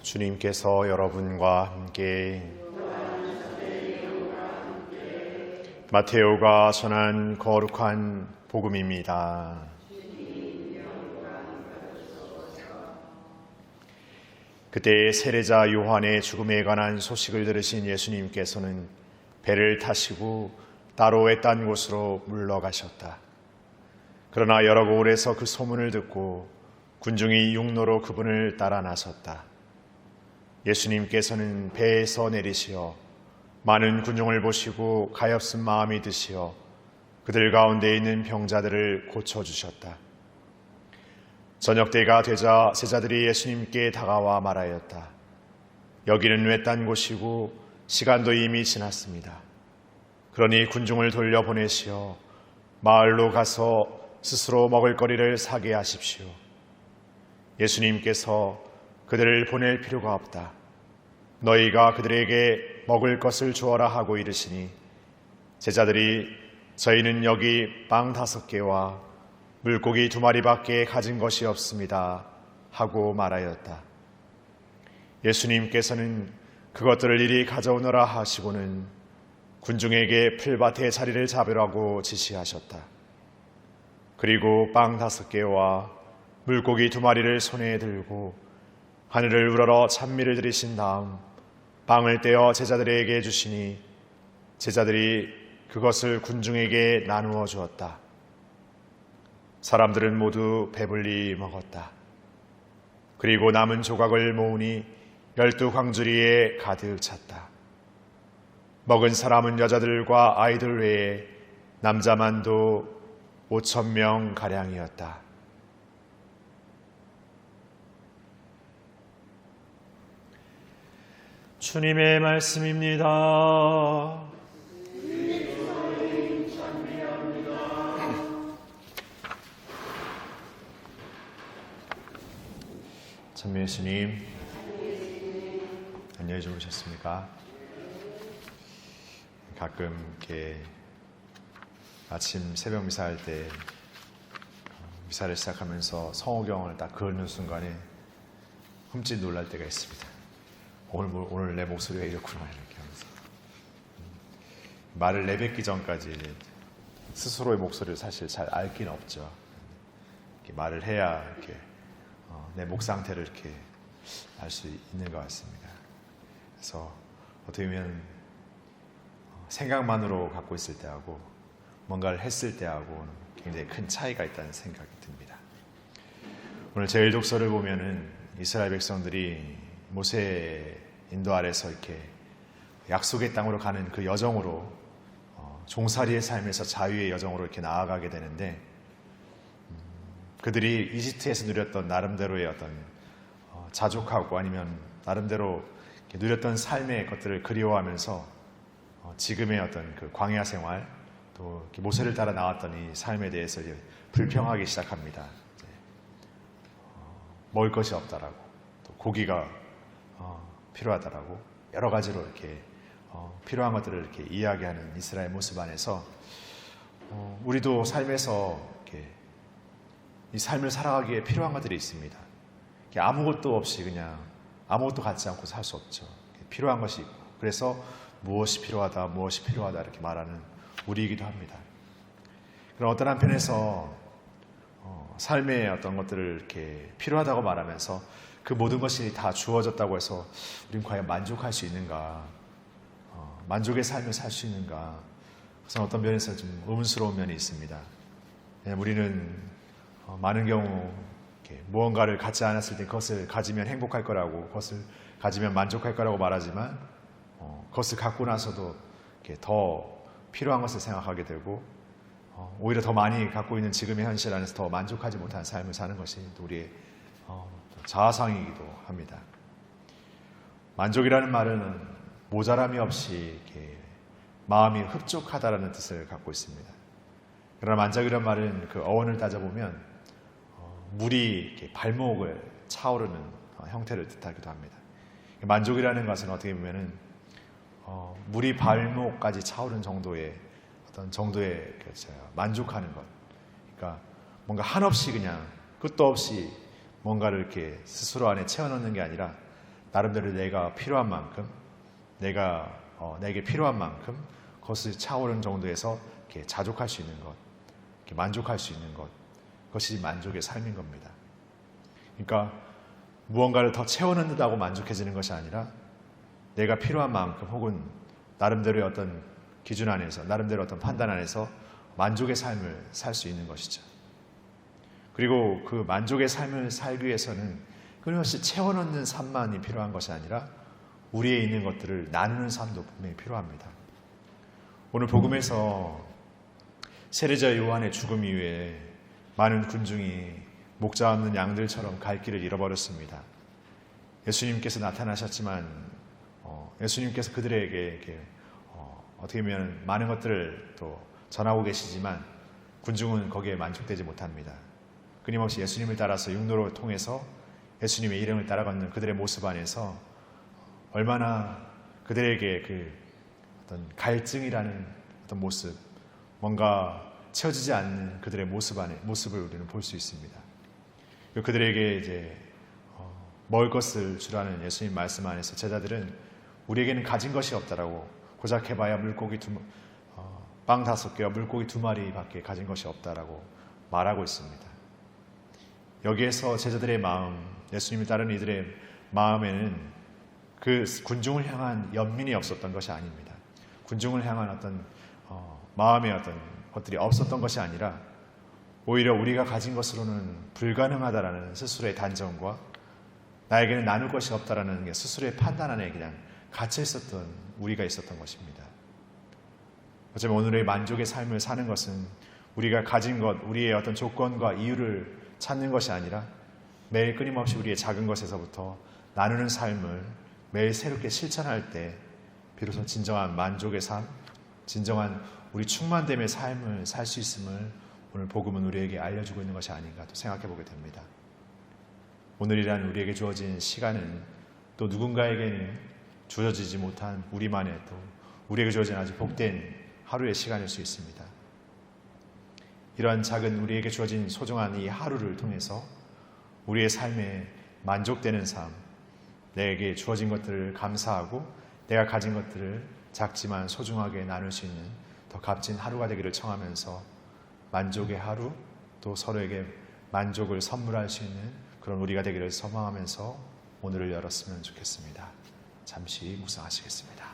주님께서 여러분과 함께 마테오가 전한 거룩한 복음입니다. 그때 세례자 요한의 죽음에 관한 소식을 들으신 예수님께서는 배를 타시고 따로 외딴 곳으로 물러가셨다. 그러나 여러 고을에서 그 소문을 듣고 군중이 육로로 그분을 따라 나섰다. 예수님께서는 배에서 내리시어 많은 군중을 보시고 가엾은 마음이 드시어 그들 가운데 있는 병자들을 고쳐주셨다. 저녁때가 되자 제자들이 예수님께 다가와 말하였다. 여기는 외딴 곳이고 시간도 이미 지났습니다. 그러니 군중을 돌려보내시어 마을로 가서 스스로 먹을 거리를 사게 하십시오. 예수님께서 그들을 보낼 필요가 없다. 너희가 그들에게 먹을 것을 주어라 하고 이르시니 제자들이 저희는 여기 빵 5개와 물고기 2마리밖에 가진 것이 없습니다 하고 말하였다. 예수님께서는 그것들을 이리 가져오너라 하시고는 군중에게 풀밭에 자리를 잡으라고 지시하셨다. 그리고 빵 5개와 물고기 2마리를 손에 들고 하늘을 우러러 찬미를 드리신 다음 빵을 떼어 제자들에게 주시니 제자들이 그것을 군중에게 나누어 주었다. 사람들은 모두 배불리 먹었다. 그리고 남은 조각을 모으니 12광주리에 가득 찼다. 먹은 사람은 여자들과 아이들 외에 남자만도 5,000명 가량이었다. 주님의 말씀입니다. 찬미 예수님, 안녕히 주무셨습니까? 가끔 이렇게 아침 새벽 미사할 때 미사를 시작하면서 성호경을 딱 그을는 순간에 흠칫 놀랄 때가 있습니다. 오늘 내 목소리가 이렇구나 이렇게 하면서 말을 내뱉기 전까지 스스로의 목소리를 사실 잘 알 긴 없죠. 이렇게 말을 해야 이렇게 내 목 상태를 이렇게 알 수 있는 것 같습니다. 그래서 어떻게 보면 생각만으로 갖고 있을 때하고 뭔가를 했을 때하고 굉장히 큰 차이가 있다는 생각이 듭니다. 오늘 제1독서를 보면은 이스라엘 백성들이 모세 인도 아래서 이렇게 약속의 땅으로 가는 그 여정으로 종살이의 삶에서 자유의 여정으로 이렇게 나아가게 되는데 그들이 이집트에서 누렸던 나름대로의 어떤 자족하고 아니면 나름대로 누렸던 삶의 것들을 그리워하면서 지금의 어떤 그 광야 생활 또 모세를 따라 나왔던 이 삶에 대해서 이제 불평하기 시작합니다. 먹을 것이 없다라고 또 고기가 필요하다라고 여러 가지로 이렇게 필요한 것들을 이렇게 이야기하는 이스라엘 모습 안에서 우리도 삶에서 이렇게 이 삶을 살아가기에 필요한 것들이 있습니다. 아무것도 없이 그냥 아무것도 갖지 않고 살 수 없죠. 필요한 것이 있고 그래서 무엇이 필요하다 이렇게 말하는 우리이기도 합니다. 그럼 어떤 한편에서 삶의 어떤 것들을 이렇게 필요하다고 말하면서 그 모든 것이 다 주어졌다고 해서 우리는 과연 만족할 수 있는가? 만족의 삶을 살 수 있는가? 그래서 어떤 면에서 좀 의문스러운 면이 있습니다. 우리는 많은 경우 이렇게 무언가를 갖지 않았을 때 그것을 가지면 행복할 거라고, 그것을 가지면 만족할 거라고 말하지만 그것을 갖고 나서도 이렇게 더 필요한 것을 생각하게 되고 오히려 더 많이 갖고 있는 지금의 현실 안에서 더 만족하지 못한 삶을 사는 것이 우리의 자아상이기도 합니다. 만족이라는 말은 모자람이 없이 이렇게 마음이 흡족하다라는 뜻을 갖고 있습니다. 그러나 만족이라는 말은 그 어원을 따져보면 물이 이렇게 발목을 차오르는 형태를 뜻하기도 합니다. 만족이라는 것은 어떻게 보면은 물이 발목까지 차오른 정도의 어떤 정도의 만족하는 것. 그러니까 뭔가 한없이 그냥 끝도 없이 뭔가를 이렇게 스스로 안에 채워넣는 게 아니라 나름대로 내가 필요한 만큼, 내게 필요한 만큼 그것을 차오르는 정도에서 이렇게 자족할 수 있는 것, 이렇게 만족할 수 있는 것, 그것이 만족의 삶인 겁니다. 그러니까 무언가를 더 채워넣는다고 만족해지는 것이 아니라 내가 필요한 만큼 혹은 나름대로의 어떤 기준 안에서, 나름대로 어떤 판단 안에서 만족의 삶을 살 수 있는 것이죠. 그리고 그 만족의 삶을 살기 위해서는 끊임없이 채워넣는 삶만이 필요한 것이 아니라 우리에 있는 것들을 나누는 삶도 분명히 필요합니다. 오늘 복음에서 세례자 요한의 죽음 이후에 많은 군중이 목자 없는 양들처럼 갈 길을 잃어버렸습니다. 예수님께서 나타나셨지만 예수님께서 그들에게 이렇게 어떻게 보면 많은 것들을 또 전하고 계시지만 군중은 거기에 만족되지 못합니다. 끊임없이 예수님을 따라서 육로를 통해서 예수님의 일행을 따라가는 그들의 모습 안에서 얼마나 그들에게 그 어떤 갈증이라는 어떤 모습, 뭔가 채워지지 않는 그들의 모습을 우리는 볼 수 있습니다. 그들에게 이제 먹을 것을 주라는 예수님 말씀 안에서 제자들은 우리에게는 가진 것이 없다라고, 고작 해봐야 빵 5개와 물고기 2마리밖에 가진 것이 없다라고 말하고 있습니다. 여기에서 제자들의 마음, 예수님을 따르는 이들의 마음에는 그 군중을 향한 연민이 없었던 것이 아닙니다. 군중을 향한 어떤 마음의 어떤 것들이 없었던 것이 아니라 오히려 우리가 가진 것으로는 불가능하다라는 스스로의 단정과 나에게는 나눌 것이 없다라는 게 스스로의 판단 안에 그냥 갇혀 있었던 우리가 있었던 것입니다. 어쩌면 오늘의 만족의 삶을 사는 것은 우리가 가진 것, 우리의 어떤 조건과 이유를 찾는 것이 아니라 매일 끊임없이 우리의 작은 것에서부터 나누는 삶을 매일 새롭게 실천할 때 비로소 진정한 만족의 삶, 진정한 우리 충만됨의 삶을 살 수 있음을 오늘 복음은 우리에게 알려주고 있는 것이 아닌가 또 생각해 보게 됩니다. 오늘이란 우리에게 주어진 시간은 또 누군가에게는 주어지지 못한 우리만의 또 우리에게 주어진 아주 복된 하루의 시간일 수 있습니다. 이러한 작은 우리에게 주어진 소중한 이 하루를 통해서 우리의 삶에 만족되는 삶, 내게 주어진 것들을 감사하고 내가 가진 것들을 작지만 소중하게 나눌 수 있는 더 값진 하루가 되기를 청하면서 만족의 하루, 또 서로에게 만족을 선물할 수 있는 그런 우리가 되기를 소망하면서 오늘을 열었으면 좋겠습니다. 잠시 묵상하시겠습니다.